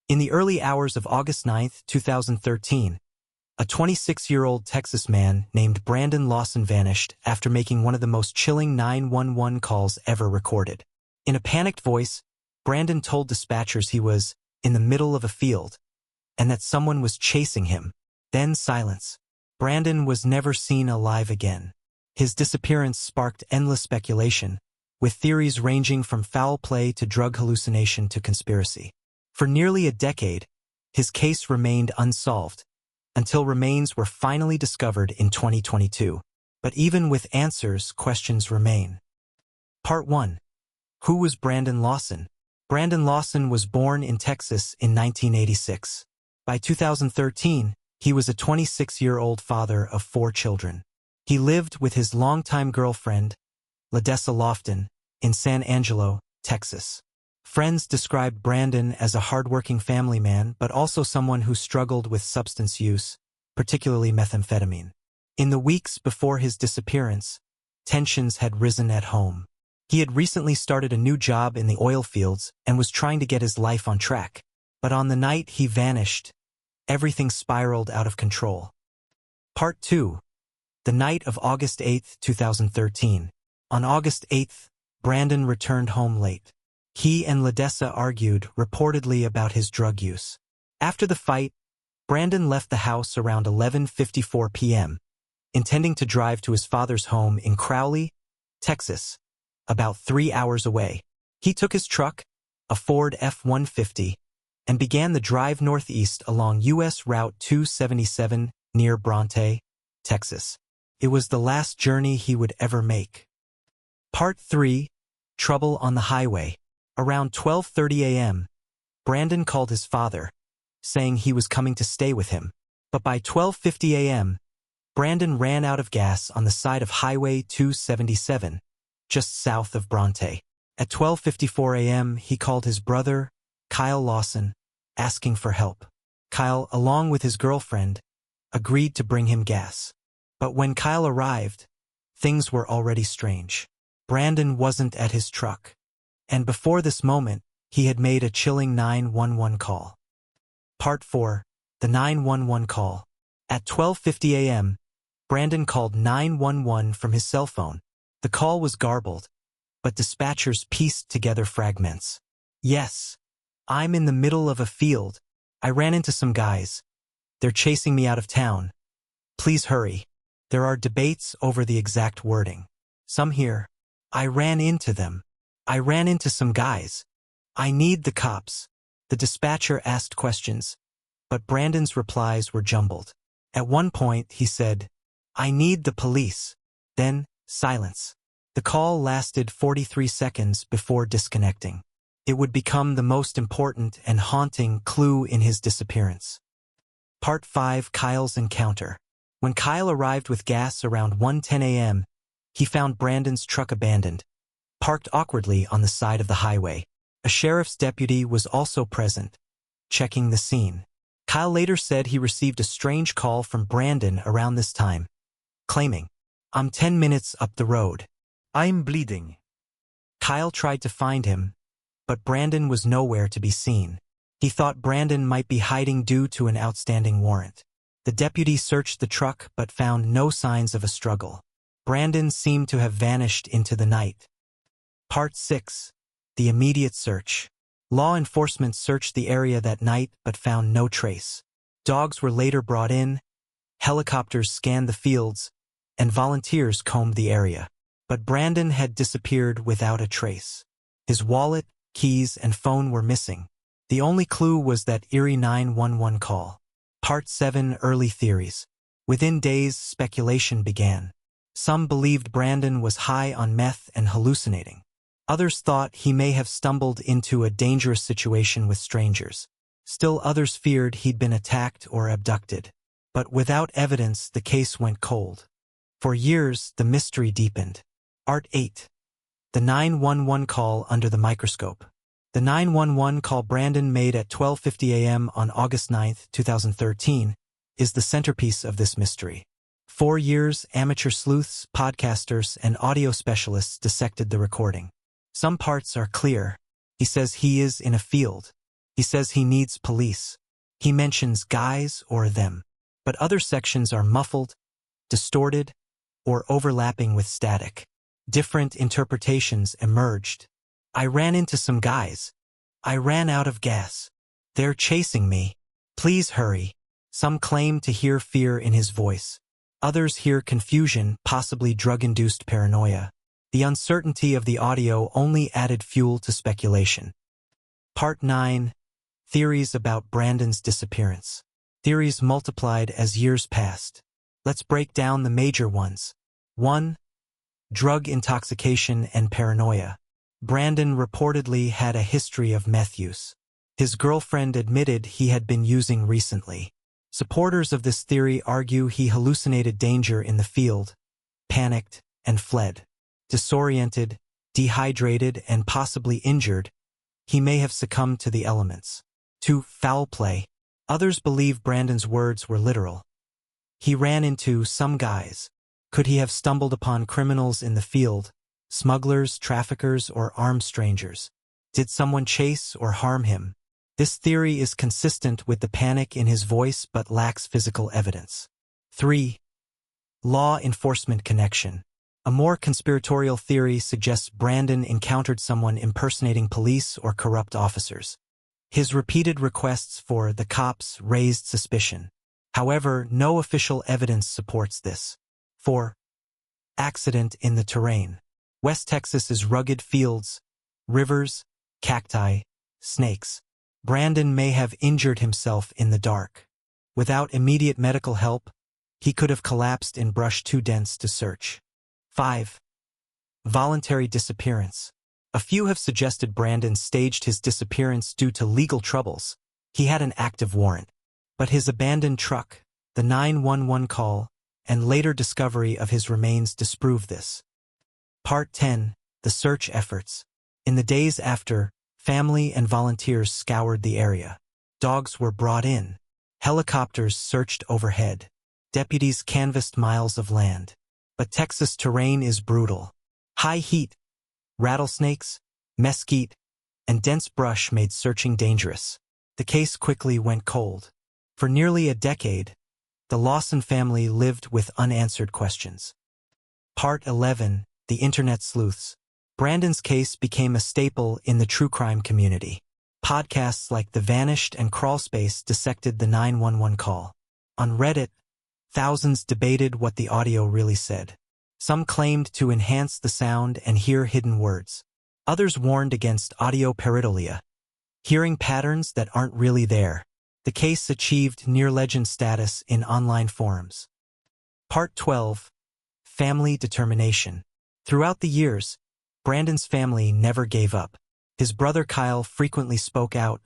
In the early hours of August 9, 2013, a 26-year-old Texas man named Brandon Lawson vanished after making one of the most chilling 911 calls ever recorded. In a panicked voice, Brandon told dispatchers he was in the middle of a field and that someone was chasing him. Then silence. Brandon was never seen alive again. His disappearance sparked endless speculation, with theories ranging from foul play to drug hallucination to conspiracy. For nearly a decade, his case remained unsolved, until remains were finally discovered in 2022. But even with answers, questions remain. Part 1. Who was Brandon Lawson? Brandon Lawson was born in Texas in 1986. By 2013, he was a 26-year-old father of 4 children. He lived with his longtime girlfriend, Ladessa Lofton, in San Angelo, Texas. Friends described Brandon as a hardworking family man, but also someone who struggled with substance use, particularly methamphetamine. In the weeks before his disappearance, tensions had risen at home. He had recently started a new job in the oil fields and was trying to get his life on track. But on the night he vanished, everything spiraled out of control. Part 2. The night of August 8, 2013. On August 8, Brandon returned home late. He and Ladessa argued, reportedly about his drug use. After the fight, Brandon left the house around 11:54 p.m., intending to drive to his father's home in Crowley, Texas, about 3 hours away. He took his truck, a Ford F-150, and began the drive northeast along U.S. Route 277 near Bronte, Texas. It was the last journey he would ever make. Part 3. Trouble on the highway. Around 12:30 a.m., Brandon called his father, saying he was coming to stay with him. But by 12:50 a.m., Brandon ran out of gas on the side of Highway 277, just south of Bronte. At 12:54 a.m., he called his brother, Kyle Lawson, asking for help. Kyle, along with his girlfriend, agreed to bring him gas. But when Kyle arrived, things were already strange. Brandon wasn't at his truck. And before this moment, he had made a chilling 911 call. Part 4. The 911 call. At 12:50 a.m., Brandon called 911 from his cell phone. The call was garbled, but dispatchers pieced together fragments. Yes, I'm in the middle of a field. I ran into some guys. They're chasing me out of town. Please hurry. There are debates over the exact wording. Some hear, I ran into them. I ran into some guys. I need the cops. The dispatcher asked questions, but Brandon's replies were jumbled. At one point, he said, I need the police. Then, silence. The call lasted 43 seconds before disconnecting. It would become the most important and haunting clue in his disappearance. Part 5. Kyle's encounter. When Kyle arrived with gas around 1:10 a.m., he found Brandon's truck abandoned, parked awkwardly on the side of the highway. A sheriff's deputy was also present, checking the scene. Kyle later said he received a strange call from Brandon around this time, claiming, I'm 10 minutes up the road. I'm bleeding. Kyle tried to find him, but Brandon was nowhere to be seen. He thought Brandon might be hiding due to an outstanding warrant. The deputy searched the truck but found no signs of a struggle. Brandon seemed to have vanished into the night. Part 6. The immediate search. Law enforcement searched the area that night but found no trace. Dogs were later brought in, helicopters scanned the fields, and volunteers combed the area. But Brandon had disappeared without a trace. His wallet, keys, and phone were missing. The only clue was that eerie 911 call. Part 7. Early theories. Within days, speculation began. Some believed Brandon was high on meth and hallucinating. Others thought he may have stumbled into a dangerous situation with strangers. Still others feared he'd been attacked or abducted. But without evidence, the case went cold. For years, the mystery deepened. Part 8. The 911 call under the microscope. The 911 call Brandon made at 12:50 a.m. on August 9, 2013, is the centerpiece of this mystery. 4 years, amateur sleuths, podcasters, and audio specialists dissected the recording. Some parts are clear. He says he is in a field. He says he needs police. He mentions guys or them, but other sections are muffled, distorted, or overlapping with static. Different interpretations emerged. I ran into some guys. I ran out of gas. They're chasing me. Please hurry. Some claim to hear fear in his voice. Others hear confusion, possibly drug-induced paranoia. The uncertainty of the audio only added fuel to speculation. Part 9. Theories about Brandon's disappearance. Theories multiplied as years passed. Let's break down the major ones. 1. Drug intoxication and paranoia. Brandon reportedly had a history of meth use. His girlfriend admitted he had been using recently. Supporters of this theory argue he hallucinated danger in the field, panicked, and fled. Disoriented, dehydrated, and possibly injured, he may have succumbed to the elements. 2. Foul play. Others believe Brandon's words were literal. He ran into some guys. Could he have stumbled upon criminals in the field, smugglers, traffickers, or armed strangers? Did someone chase or harm him? This theory is consistent with the panic in his voice but lacks physical evidence. 3. Law enforcement connection. A more conspiratorial theory suggests Brandon encountered someone impersonating police or corrupt officers. His repeated requests for the cops raised suspicion. However, no official evidence supports this. 4. Accident in the terrain. West Texas is rugged fields, rivers, cacti, snakes. Brandon may have injured himself in the dark. Without immediate medical help, he could have collapsed in brush too dense to search. 5. Voluntary disappearance. A few have suggested Brandon staged his disappearance due to legal troubles. He had an active warrant. But his abandoned truck, the 911 call, and later discovery of his remains disprove this. Part 10. The search efforts. In the days after, family and volunteers scoured the area. Dogs were brought in. Helicopters searched overhead. Deputies canvassed miles of land. But Texas terrain is brutal. High heat, rattlesnakes, mesquite, and dense brush made searching dangerous. The case quickly went cold. For nearly a decade, the Lawson family lived with unanswered questions. Part 11. The Internet Sleuths. Brandon's case became a staple in the true crime community. Podcasts like The Vanished and Crawlspace dissected the 911 call. On Reddit, thousands debated what the audio really said. Some claimed to enhance the sound and hear hidden words. Others warned against audio pareidolia, hearing patterns that aren't really there. The case achieved near-legend status in online forums. Part 12. Family determination. Throughout the years, Brandon's family never gave up. His brother Kyle frequently spoke out,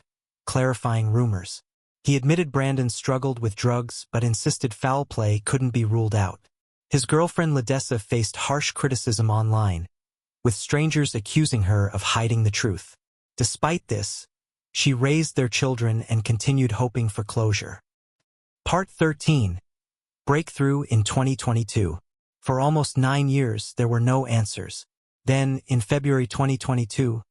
clarifying rumors. He admitted Brandon struggled with drugs but insisted foul play couldn't be ruled out. His girlfriend Ladessa faced harsh criticism online, with strangers accusing her of hiding the truth. Despite this, she raised their children and continued hoping for closure. Part 13. Breakthrough in 2022. For almost 9 years, there were no answers. Then, in February 2022,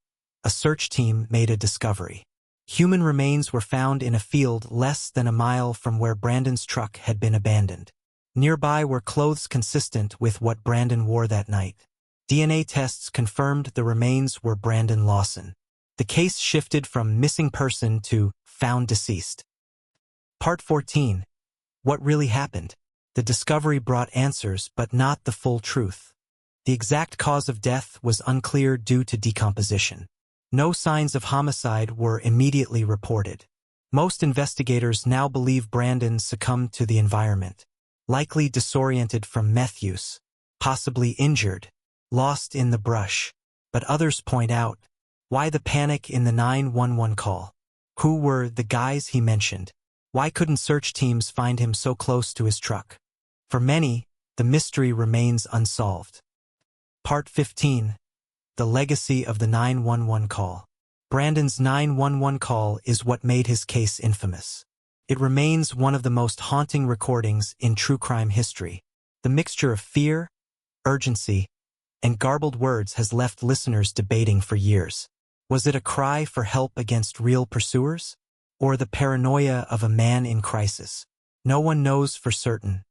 a search team made a discovery. Human remains were found in a field less than a mile from where Brandon's truck had been abandoned. Nearby were clothes consistent with what Brandon wore that night. DNA tests confirmed the remains were Brandon Lawson. The case shifted from missing person to found deceased. Part 14. What really happened? The discovery brought answers, but not the full truth. The exact cause of death was unclear due to decomposition. No signs of homicide were immediately reported. Most investigators now believe Brandon succumbed to the environment, likely disoriented from meth use, possibly injured, lost in the brush. But others point out, why the panic in the 911 call? Who were the guys he mentioned? Why couldn't search teams find him so close to his truck? For many, the mystery remains unsolved. Part 15. The legacy of the 911 call. Brandon's 911 call is what made his case infamous. It remains one of the most haunting recordings in true crime history. The mixture of fear, urgency, and garbled words has left listeners debating for years. Was it a cry for help against real pursuers? Or the paranoia of a man in crisis? No one knows for certain.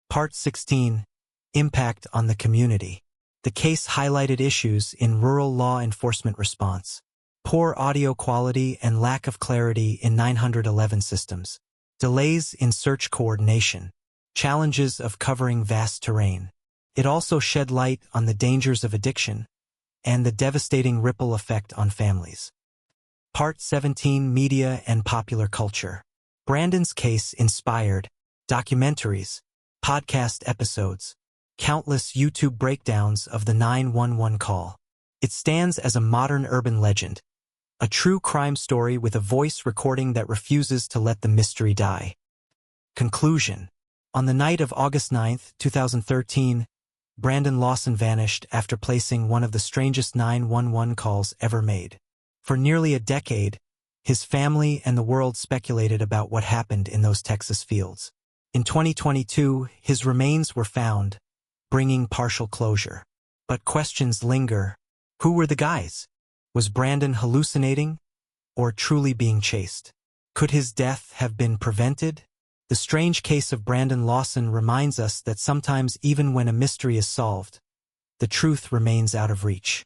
Part 16. Impact on the community. The case highlighted issues in rural law enforcement response. Poor audio quality and lack of clarity in 911 systems. Delays in search coordination. Challenges of covering vast terrain. It also shed light on the dangers of addiction and the devastating ripple effect on families. Part 17. Media and popular culture. Brandon's case inspired documentaries, podcast episodes, countless YouTube breakdowns of the 911 call. It stands as a modern urban legend, a true crime story with a voice recording that refuses to let the mystery die. Conclusion. On the night of August 9, 2013, Brandon Lawson vanished after placing one of the strangest 911 calls ever made. For nearly a decade, his family and the world speculated about what happened in those Texas fields. In 2022, his remains were found, bringing partial closure. But questions linger. Who were the guys? Was Brandon hallucinating or truly being chased? Could his death have been prevented? The strange case of Brandon Lawson reminds us that sometimes even when a mystery is solved, the truth remains out of reach.